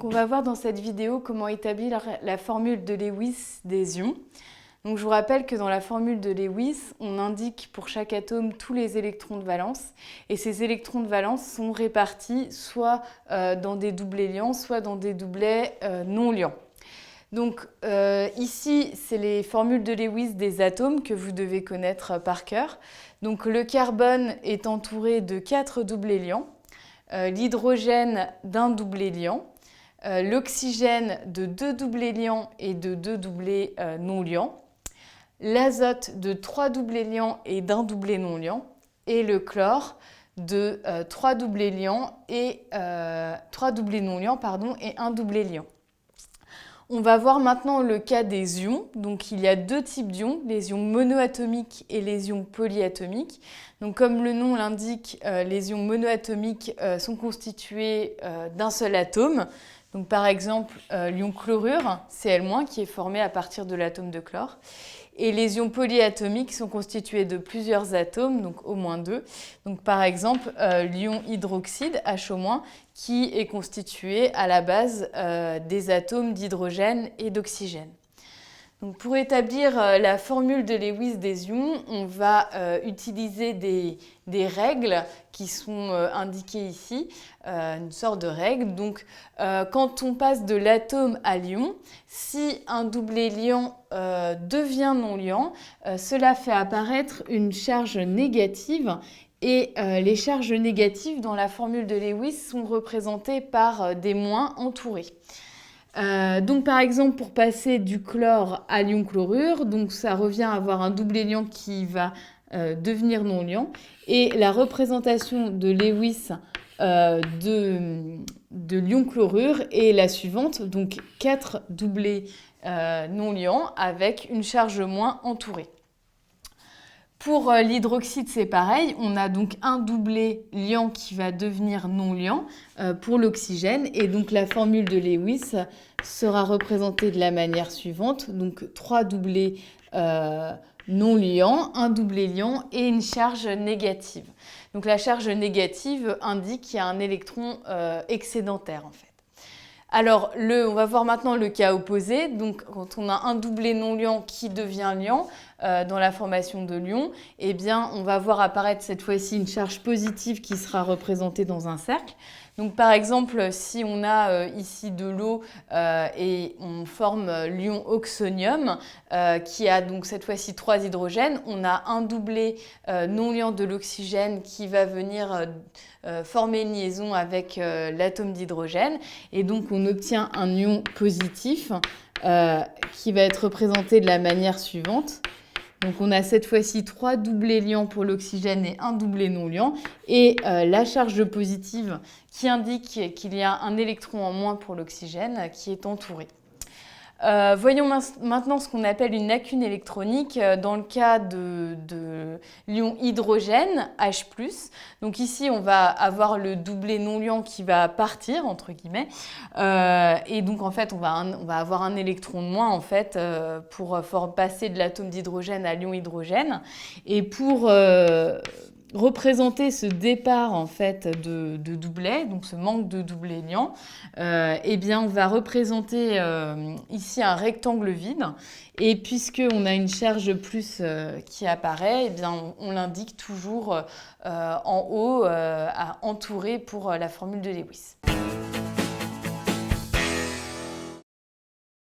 on va voir dans cette vidéo comment établir la formule de Lewis des ions. Donc, je vous rappelle que dans la formule de Lewis, on indique pour chaque atome tous les électrons de valence. Et ces électrons de valence sont répartis soit dans des doublets liants, soit dans des doublets non liants. Donc ici, c'est les formules de Lewis des atomes que vous devez connaître par cœur. Donc le carbone est entouré de 4 doublets liants, l'hydrogène d'un doublet liant, l'oxygène de 2 doublets liants et de 2 doublets non liants, l'azote de 3 doublets liants et d'un doublet non liant, et le chlore de 3 doublets liants et 3 doublets non liants et un doublet liant. On va voir maintenant le cas des ions. Donc, il y a deux types d'ions, les ions monoatomiques et les ions polyatomiques. Donc, comme le nom l'indique, les ions monoatomiques sont constitués d'un seul atome. Donc, par exemple, l'ion chlorure, Cl-, qui est formé à partir de l'atome de chlore. Et les ions polyatomiques sont constitués de plusieurs atomes, donc au moins 2. Donc par exemple, l'ion hydroxyde, HO-, qui est constitué à la base des atomes d'hydrogène et d'oxygène. Donc pour établir la formule de Lewis des ions, on va utiliser des règles qui sont indiquées ici, une sorte de règle. Donc quand on passe de l'atome à l'ion, si un doublet liant devient non liant, cela fait apparaître une charge négative. Et les charges négatives dans la formule de Lewis sont représentées par des moins entourés. Donc par exemple, pour passer du chlore à l'ion chlorure, donc ça revient à avoir un doublet liant qui va devenir non liant. Et la représentation de Lewis de l'ion chlorure est la suivante, donc 4 doublets non liants avec une charge moins entourée. Pour l'hydroxyde, c'est pareil, on a donc un doublet liant qui va devenir non liant pour l'oxygène. Et donc la formule de Lewis sera représentée de la manière suivante. Donc 3 doublets non liants, un doublet liant et une charge négative. Donc la charge négative indique qu'il y a un électron excédentaire en fait. Alors, on va voir maintenant le cas opposé. Donc, quand on a un doublet non liant qui devient liant dans la formation de l'ion, eh bien, on va voir apparaître cette fois-ci une charge positive qui sera représentée dans un cercle. Donc, par exemple, si on a ici de l'eau et on forme l'ion oxonium qui a donc cette fois-ci 3 hydrogènes, on a un doublet non liant de l'oxygène qui va venir former une liaison avec l'atome d'hydrogène et donc on obtient un ion positif qui va être représenté de la manière suivante. Donc on a cette fois-ci 3 doublets liants pour l'oxygène et un doublet non liant et la charge positive qui indique qu'il y a un électron en moins pour l'oxygène qui est entouré. Voyons maintenant ce qu'on appelle une lacune électronique dans le cas de l'ion hydrogène, H+. Donc ici, on va avoir le doublet non liant qui va partir, entre guillemets. Et donc, en fait, on va avoir un électron de moins, en fait, pour passer de l'atome d'hydrogène à l'ion hydrogène. Et pour représenter ce départ en fait de doublets, donc ce manque de doublets liants, eh bien on va représenter ici un rectangle vide et puisqu'on a une charge plus qui apparaît, eh bien on l'indique toujours en haut à entourer pour la formule de Lewis.